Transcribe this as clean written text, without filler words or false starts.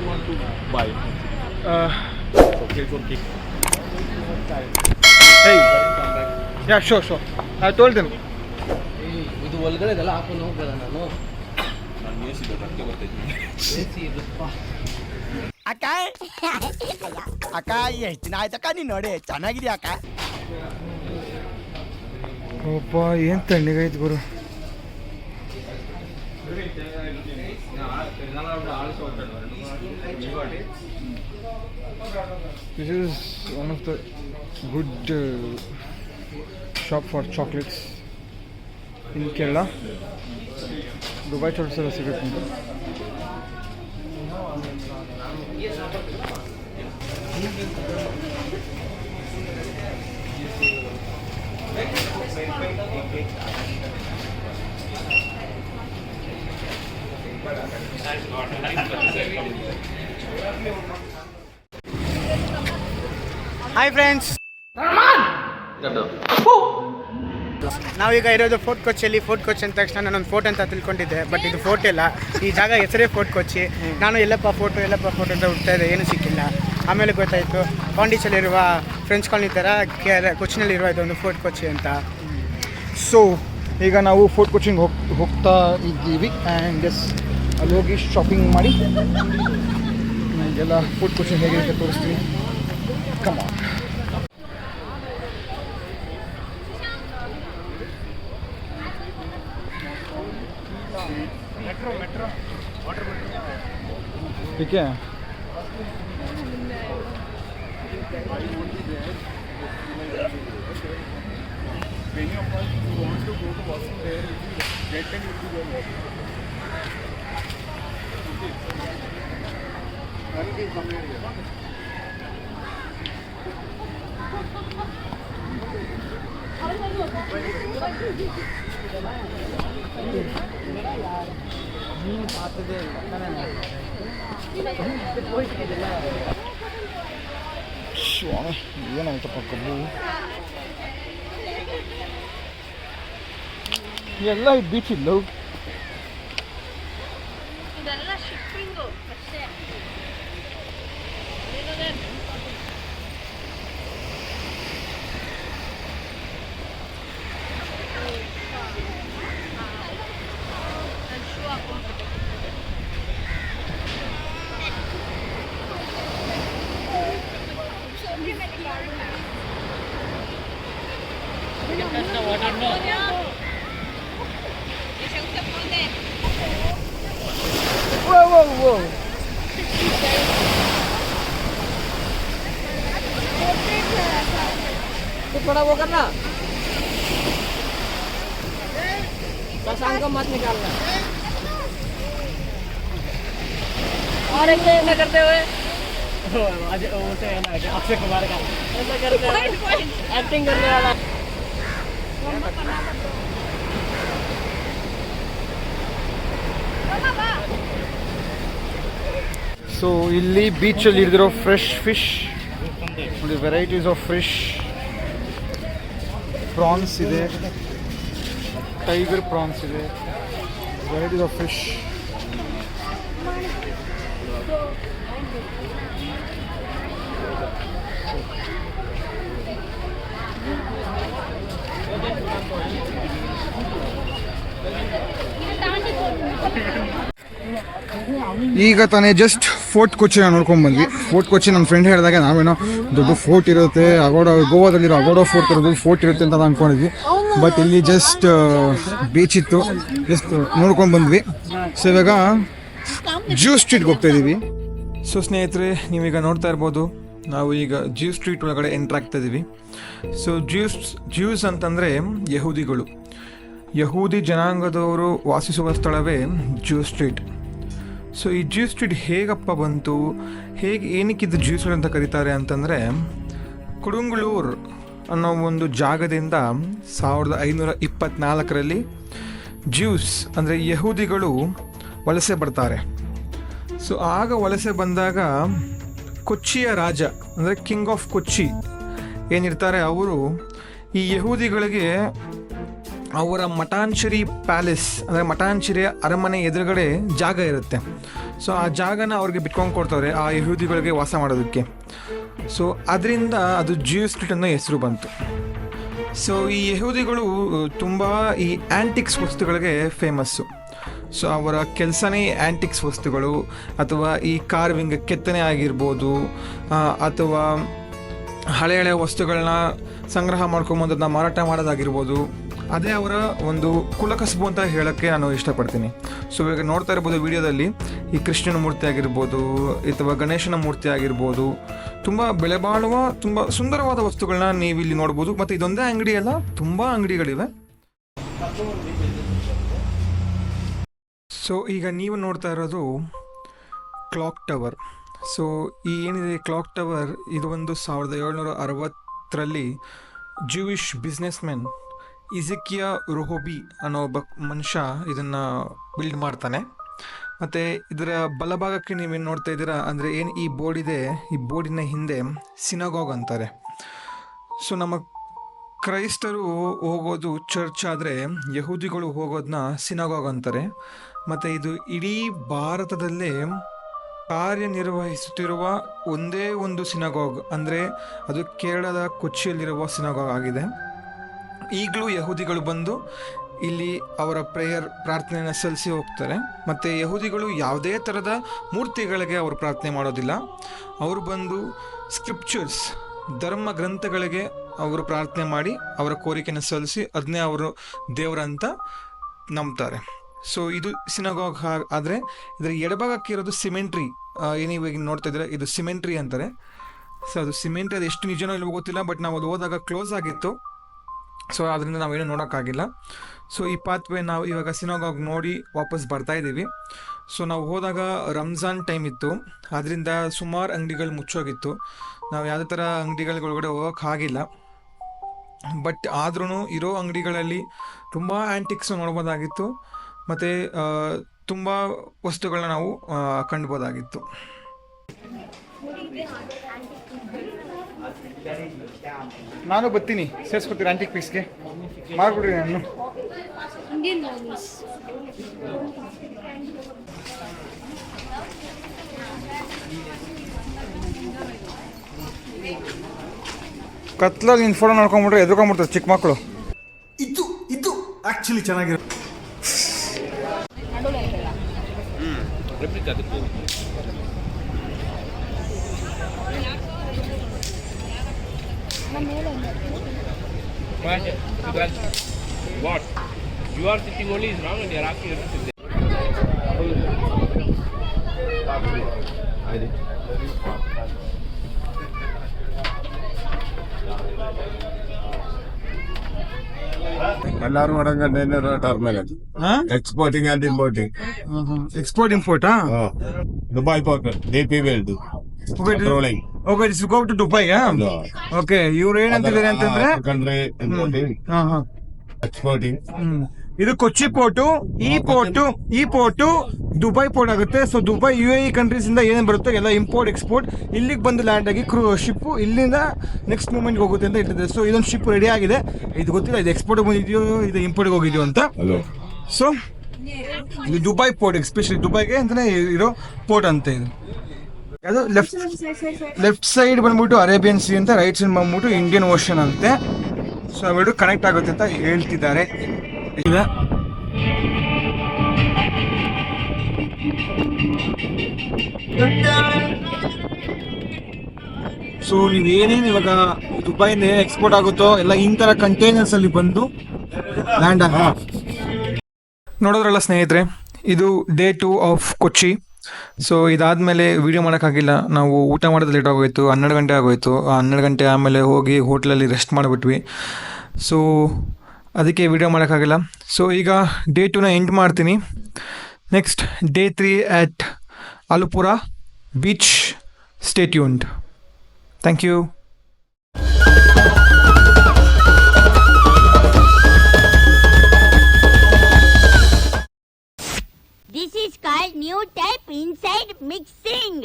want to buy. Chocolate or cake. Hey. Yeah, sure. I told them. ಇದು ಒಳಗಡೆ ಇದೆಲ್ಲ ಹಾಕೊಂಡು ಹೋಗ್ಬೋದ ನಾನು ನಾನು AC ಇದೆ ಅದಕ್ಕೆ ಬರ್ತಿದ್ದೀನಿ. AC ಇರುತ್ತಪ್ಪ. ಅಕ್ಕ ಎಷ್ಟು ದಿನ ಆಯ್ತಕ್ಕ ನೀನು ನೋಡಿ ಚೆನ್ನಾಗಿದ್ಯಾ ಅಕ್ಕ. ಒಬ್ಬ ಏನು ತಣ್ಣಗೈತೆ ಗುರು. This is one of the good shop for chocolates in Kerala. Dubai chocolates ಎಲ್ಲ ಸಿಗುತ್ತೆ ಅಂತ. ಹಾಯ್ ಫ್ರೆಂಡ್ಸ್, ನಾವೀಗ ಇರೋದು ಫೋರ್ಟ್ ಕೊಚ್ಚಿಯಲ್ಲಿ. ಫೋರ್ಟ್ ಕೊಚ್ಚಿ ಅಂದ ತಕ್ಷಣ ನಾನೊಂದು ಫೋರ್ಟ್ ಅಂತ ತಿಳ್ಕೊಂಡಿದ್ದೆ, ಬಟ್ ಇದು ಫೋರ್ಟ್ ಇಲ್ಲ. ಈ ಜಾಗ ಹೆಸರೇ ಫೋರ್ಟ್ ಕೊಚ್ಚಿ. ನಾನು ಎಲ್ಲಪ್ಪ ಫೋಟೋ ಅಂತ ಹುಡ್ತಾ ಇದ್ದೆ, ಏನೂ ಸಿಕ್ಕಿಲ್ಲ. ಆಮೇಲೆ ಗೊತ್ತಾಯಿತು ಪಾಂಡಿಚೇರಿಯಲ್ಲಿರುವ ಫ್ರೆಂಚ್ ಕಾಲನಿ ಥರ ಕೊಚ್ಚಿನಲ್ಲಿರುವ ಇದೊಂದು ಫೋರ್ಟ್ ಕೊಚ್ಚಿ ಅಂತ. ಸೊ ಈಗ ನಾವು ಫೋರ್ಟ್ ಕೊಚ್ಚಿಗೆ ಹೋಗ್ತಾ ಇದ್ದೀವಿ. ಆ್ಯಂಡ್ ಎಸ್ ಅಲ್ಲಿ ಹೋಗಿ ಶಾಪಿಂಗ್ ಮಾಡಿ ಎಲ್ಲ ಫೋರ್ಟ್ ಕೊಚ್ಚಿಂಗ್ ಹೇಗೆ ತೋರಿಸ್ತೀವಿ. Come on. ठीक है. ಸ್ವಾಮಿ ಏನಾಯ್ತಪ್ಪ ಕಬ್ಬು ಎಲ್ಲ ಬೀಚ್ ಇಲ್ಲ. ಇದೆಲ್ಲ ಶಿಪ್ಪಿಂಗು ಅಷ್ಟೇ. Whoa. तो थोड़ा वो करना, पसंद को मत निकालना. और एक ऐसा करते हुए अक्षय कुमार का ऐसा करते हुए एक्टिंग करने वाला. ಸೊ ಇಲ್ಲಿ ಬೀಚಲ್ಲಿ ಹಿಡಿದಿರೋ fresh fish, varieties of fish. Prawns ಇದೆ, ಟೈಗರ್ ಪ್ರಾನ್ಸ್ ಇದೆ, ವೆರೈಟೀಸ್ ಆಫ್ ಫಿಶ್. ಈಗ ತಾನೇ ಜಸ್ಟ್ ಫೋರ್ಟ್ ಕೊಚ್ಚಿ ನಾವು ನೋಡ್ಕೊಂಡು ಬಂದ್ವಿ. ಫೋರ್ಟ್ ಕೊಚ್ಚಿ ನನ್ನ ಫ್ರೆಂಡ್ ಹೇಳಿದಾಗ ನಾವೇನೋ ದೊಡ್ಡ ಫೋರ್ಟ್ ಇರುತ್ತೆ, ಗೋವಾದಲ್ಲಿರೋ ಅಗೋಡೋ ಫೋರ್ಟ್ ದೊಡ್ಡ ಫೋರ್ಟ್ ಇರುತ್ತೆ ಅಂತ ಅಂದ್ಕೊಂಡಿದ್ವಿ. ಬಟ್ ಇಲ್ಲಿ ಜಸ್ಟ್ ಬೀಚ್ ಇತ್ತು, ಜಸ್ಟ್ ನೋಡ್ಕೊಂಡು ಬಂದ್ವಿ. ಸೊ ಇವಾಗ ಜ್ಯೂಸ್ ಸ್ಟ್ರೀಟ್ಗೆ ಹೋಗ್ತಾ ಇದ್ದೀವಿ. ಸೊ ಸ್ನೇಹಿತರೆ, ನೀವೀಗ ನೋಡ್ತಾ ಇರ್ಬೋದು, ನಾವು ಈಗ ಜ್ಯೂಸ್ ಸ್ಟ್ರೀಟ್ ಒಳಗಡೆ ಎಂಟ್ರ್ ಆಗ್ತಾ ಇದ್ದೀವಿ. ಸೊ ಜ್ಯೂಸ್ ಅಂತಂದರೆ ಯಹೂದಿ ಜನಾಂಗದವರು ವಾಸಿಸುವ ಸ್ಥಳವೇ ಜ್ಯೂಸ್ ಸ್ಟ್ರೀಟ್. ಸೊ ಈ ಜ್ಯೂಸ್ ಸ್ಟ್ರೀಟ್ ಹೇಗಪ್ಪ ಬಂತು, ಏನಕ್ಕಿದ್ದು ಜ್ಯೂಸ್ ಅಂತ ಕರೀತಾರೆ ಅಂತಂದರೆ, ಕುಡುಂಗ್ಳೂರು ಅನ್ನೋ ಒಂದು ಜಾಗದಿಂದ 1524ರಲ್ಲಿ ಜ್ಯೂಸ್ ಅಂದರೆ ಯಹೂದಿಗಳು ವಲಸೆ ಬರ್ತಾರೆ. ಸೊ ಆಗ ವಲಸೆ ಬಂದಾಗ ಕೊಚ್ಚಿಯ ರಾಜ ಅಂದರೆ ಕಿಂಗ್ ಆಫ್ ಕೊಚ್ಚಿ ಏನಿರ್ತಾರೆ, ಅವರು ಈ ಯಹೂದಿಗಳಿಗೆ ಅವರ ಮಟಾನ್ಚರಿ ಪ್ಯಾಲೇಸ್ ಅಂದರೆ ಮಟಾನ್ಚರಿಯ ಅರಮನೆ ಎದುರುಗಡೆ ಜಾಗ ಇರುತ್ತೆ. ಸೊ ಆ ಜಾಗನ ಅವ್ರಿಗೆ ಬಿಟ್ಕೊಂಡು ಕೊಡ್ತವ್ರೆ ಆ ಯಹೂದಿಗಳಿಗೆ ವಾಸ ಮಾಡೋದಕ್ಕೆ. ಸೊ ಅದರಿಂದ ಅದು ಜ್ಯೂ ಸ್ಟ್ರೀಟ್ ಅನ್ನೋ ಹೆಸರು ಬಂತು. ಸೊ ಈ ಯಹೂದಿಗಳು ತುಂಬ ಈ ಆ್ಯಂಟಿಕ್ಸ್ ವಸ್ತುಗಳಿಗೆ ಫೇಮಸ್ಸು. ಸೊ ಅವರ ಕೆಲಸನೇ ಆ್ಯಂಟಿಕ್ಸ್ ವಸ್ತುಗಳು, ಅಥವಾ ಈ ಕಾರ್ವಿಂಗ್ ಕೆತ್ತನೆ ಆಗಿರ್ಬೋದು, ಅಥವಾ ಹಳೆಯ ವಸ್ತುಗಳನ್ನ ಸಂಗ್ರಹ ಮಾಡ್ಕೊಂಬಂದು ಅದನ್ನ ಮಾರಾಟ ಮಾಡೋದಾಗಿರ್ಬೋದು. ಅದೇ ಅವರ ಒಂದು ಕುಲಕಸಬು ಅಂತ ಹೇಳೋಕ್ಕೆ ನಾನು ಇಷ್ಟಪಡ್ತೀನಿ. ಸೊ ಇವಾಗ ನೋಡ್ತಾ ಇರ್ಬೋದು ವಿಡಿಯೋದಲ್ಲಿ ಈ ಕೃಷ್ಣನ ಮೂರ್ತಿ ಆಗಿರ್ಬೋದು ಅಥವಾ ಗಣೇಶನ ಮೂರ್ತಿ ಆಗಿರ್ಬೋದು, ತುಂಬ ಬೆಲೆ ಬಾಳುವ ತುಂಬ ಸುಂದರವಾದ ವಸ್ತುಗಳನ್ನ ನೀವು ಇಲ್ಲಿ ನೋಡ್ಬೋದು. ಮತ್ತು ಇದೊಂದೇ ಅಂಗಡಿ ಅಲ್ಲ, ತುಂಬ ಅಂಗಡಿಗಳಿವೆ. ಸೊ ಈಗ ನೀವು ನೋಡ್ತಾ ಇರೋದು ಕ್ಲಾಕ್ ಟವರ್. ಸೊ ಈ ಏನಿದೆ ಕ್ಲಾಕ್ ಟವರ್, ಇದು ಒಂದು 1760ರಲ್ಲಿ ಜೂಯಿಷ್ ಬಿಸ್ನೆಸ್ಮೆನ್ ಇಜಿಕಿಯಾ ರೋಹೋಬಿ ಅನ್ನೋ ಒಬ್ಬ ಮನುಷ್ಯ ಇದನ್ನು ಬಿಲ್ಡ್ ಮಾಡ್ತಾನೆ. ಮತ್ತು ಇದರ ಬಲಭಾಗಕ್ಕೆ ನೀವೇನು ನೋಡ್ತಾ ಇದ್ದೀರಾ ಅಂದರೆ ಏನು ಈ ಬೋರ್ಡ್ ಇದೆ, ಈ ಬೋರ್ಡಿನ ಹಿಂದೆ ಸಿನಗಾಗ್ ಅಂತಾರೆ. ಸೊ ನಮ್ಮ ಕ್ರೈಸ್ತರು ಹೋಗೋದು ಚರ್ಚ್ ಆದರೆ ಯಹೂದಿಗಳು ಹೋಗೋದನ್ನ ಸಿನಗಾಗ್ ಅಂತಾರೆ. ಮತ್ತು ಇದು ಇಡೀ ಭಾರತದಲ್ಲೇ ಕಾರ್ಯನಿರ್ವಹಿಸುತ್ತಿರುವ ಒಂದೇ ಒಂದು ಸಿನಗಾಗ್, ಅಂದರೆ ಅದು ಕೇರಳದ ಕೊಚ್ಚಿಯಲ್ಲಿರುವ ಸಿನಗಾಗ್ ಆಗಿದೆ. ಈಗಲೂ ಯಹೂದಿಗಳು ಬಂದು ಇಲ್ಲಿ ಅವರ ಪ್ರಾರ್ಥನೆಯನ್ನು ಸಲ್ಲಿಸಿ ಹೋಗ್ತಾರೆ. ಮತ್ತು ಯಹೂದಿಗಳು ಯಾವುದೇ ಥರದ ಮೂರ್ತಿಗಳಿಗೆ ಅವರು ಪ್ರಾರ್ಥನೆ ಮಾಡೋದಿಲ್ಲ. ಅವರು ಬಂದು ಸ್ಕ್ರಿಪ್ಚರ್ಸ್, ಧರ್ಮ ಗ್ರಂಥಗಳಿಗೆ ಅವರು ಪ್ರಾರ್ಥನೆ ಮಾಡಿ ಅವರ ಕೋರಿಕೆಯನ್ನು ಸಲ್ಲಿಸಿ ಅದನ್ನೇ ಅವರು ದೇವರಂತ ನಂಬ್ತಾರೆ. ಸೊ ಇದು ಸಿನಗಾಗ್. ಆದರೆ ಇದರ ಎಡಭಾಗಕ್ಕೆ ಇರೋದು ಸಿಮೆಂಟ್ರಿ. ಏನಿವಾಗ ನೋಡ್ತಾ ಇದ್ದೀರಾ, ಇದು ಸಿಮೆಂಟ್ರಿ ಅಂತಾರೆ. ಸೊ ಅದು ಸಿಮೆಂಟ್ರಿ, ಅದು ಎಷ್ಟು ನಿಜನೋ ಇಲ್ವೋ ಗೊತ್ತಿಲ್ಲ, ಬಟ್ ನಾವು ಅದು ಹೋದಾಗ ಕ್ಲೋಸ್ ಆಗಿತ್ತು. ಸೊ ಅದರಿಂದ ನಾವೇನು ನೋಡೋಕ್ಕಾಗಿಲ್ಲ. ಸೊ ಈ ಪಾತ್ವೇ ನಾವು ಇವಾಗ ಸಿನಗಾಗ್ ನೋಡಿ ವಾಪಸ್ ಬರ್ತಾ ಇದ್ದೀವಿ. ಸೊ ನಾವು ಹೋದಾಗ ರಂಜಾನ್ ಟೈಮ್ ಇತ್ತು, ಅದರಿಂದ ಸುಮಾರು ಅಂಗಡಿಗಳು ಮುಚ್ಚೋಗಿತ್ತು. ನಾವು ಯಾವುದೇ ಥರ ಅಂಗಡಿಗಳೊಳಗಡೆ ಹೋಗೋಕ್ಕಾಗಿಲ್ಲ. ಬಟ್ ಆದ್ರೂ ಇರೋ ಅಂಗಡಿಗಳಲ್ಲಿ ತುಂಬ ಆ್ಯಂಟಿಕ್ಸ್ ನೋಡ್ಬೋದಾಗಿತ್ತು. ಮತ್ತು ತುಂಬ ವಸ್ತುಗಳನ್ನ ನಾವು ಕಂಡ್ಬೋದಾಗಿತ್ತು. ನಾನು ಬರ್ತೀನಿ, ಸೇರಿಸ್ಕೊಡ್ತೀನಿ ಆ್ಯಂಟಿಕ್ ಪೀಸ್ಗೆ, ಮಾಡ್ಬಿಡ್ರಿ ನಾನು. Indian movies. ಕತ್ಲಲ್ಲಿ ನಿನ್ನ ಫೋಟೋ ನೋಡ್ಕೊಂಬಿಟ್ರೆ ಎದ್ಕೊಂಬಿಡ್ತಾರೆ ಚಿಕ್ಕ ಮಕ್ಕಳು. ಇದು ಆ್ಯಕ್ಚುಲಿ ಚೆನ್ನಾಗಿರೋ replica. What? You are sitting only is wrong and you are asking everything. ಎಲ್ಲಾರು ಮಾಡಂಗ terminal exporting and importing. Export ಇಂಪೋರ್ಟಾ? Dubai port DP World controlling. Okay, it's go to Dubai. Okay, ಇವ್ರು ಏನಂತಿದ್ದಾರೆ ಅಂತಂದ್ರೆ ಕಂಟ್ರಿ ಇಂಪೋರ್ಟಿಂಗ್ ಎಕ್ಸ್ಪೋರ್ಟಿಂಗ್. ಇದು Kochi port, ಈ port Dubai port ಆಗುತ್ತೆ. So Dubai UAE countries ಇಂದ ಏನೇನು ಬರುತ್ತೋ ಎಲ್ಲ ಇಂಪೋರ್ಟ್ ಎಕ್ಸ್ಪೋರ್ಟ್ ಇಲ್ಲಿಗೆ ಬಂದು ಲ್ಯಾಂಡ್ ಆಗಿ ಶಿಪ್ಪು ಇಲ್ಲಿಂದ ನೆಕ್ಸ್ಟ್ ಮೂಮೆಂಟ್ಗೆ ಹೋಗುತ್ತೆ ಅಂತ ಹೇಳ್ತಿದ್ದಾರೆ. ಸೊ ಇದೊಂದು ಶಿಪ್ ರೆಡಿ ಆಗಿದೆ. ಇದು ಗೊತ್ತಿಲ್ಲ ಇದು ಎಕ್ಸ್ಪೋರ್ಟ್ ಬಂದಿದೆಯೋ ಇದು ಇಂಪೋರ್ಟ್ಗೆ ಹೋಗಿದೆಯೋ ಅಂತ. ಸೊ ಇದು ದುಬೈ ಪೋರ್ಟ್, ಎಸ್ಪೆಷಲಿ ದುಬೈಗೆ ಅಂತಲೇ ಇರೋ ಪೋರ್ಟ್ ಅಂತ. ಇದು ಅದು ಲೆಫ್ಟ್ ಸೈಡ್ ಬಂದ್ಬಿಟ್ಟು ಅರೇಬಿಯನ್ ಸಿ ಅಂತ, ರೈಟ್ ಸೈಡ್ ಬಂದ್ಬಿಟ್ಟು ಇಂಡಿಯನ್ ಓಷನ್ ಅಂತೆ. ಸೊ ಅವೆರಡು ಕನೆಕ್ಟ್ ಆಗುತ್ತೆ ಅಂತ ಹೇಳ್ತಿದ್ದಾರೆ. ಈಗ ಸೊ ನೀವೇನೇನು ಇವಾಗ ದುಬೈಯಿಂದ ಎಕ್ಸ್ಪೋರ್ಟ್ ಆಗುತ್ತೋ ಎಲ್ಲ ಇಂಥರ ಕಂಟೈನರ್ಸ್ ಅಲ್ಲಿ ಬಂದು ಲ್ಯಾಂಡ್ ಆಗ. ನೋಡೋದ್ರಲ್ಲ ಸ್ನೇಹಿತರೆ, ಇದು ಡೇ 2 ಆಫ್ ಕೊಚ್ಚಿ. ಸೊ ಇದಾದಮೇಲೆ ವೀಡಿಯೋ ಮಾಡೋಕ್ಕಾಗಿಲ್ಲ, ನಾವು ಊಟ ಮಾಡೋದು ಲೇಟ್ ಆಗೋಯ್ತು, 12 ಗಂಟೆ ಆಗೋಯ್ತು. 12 ಗಂಟೆ ಆಮೇಲೆ ಹೋಗಿ ಹೋಟ್ಲಲ್ಲಿ ರೆಸ್ಟ್ ಮಾಡಿಬಿಟ್ವಿ. ಸೊ ಅದಕ್ಕೆ ವೀಡಿಯೋ ಮಾಡೋಕ್ಕಾಗಿಲ್ಲ. ಸೊ ಈಗ ಡೇ 2ನ ಎಂಡ್ ಮಾಡ್ತೀನಿ. Next day 3 at Alupura Beach. Stay tuned. Thank you. This is called new type inside mixing.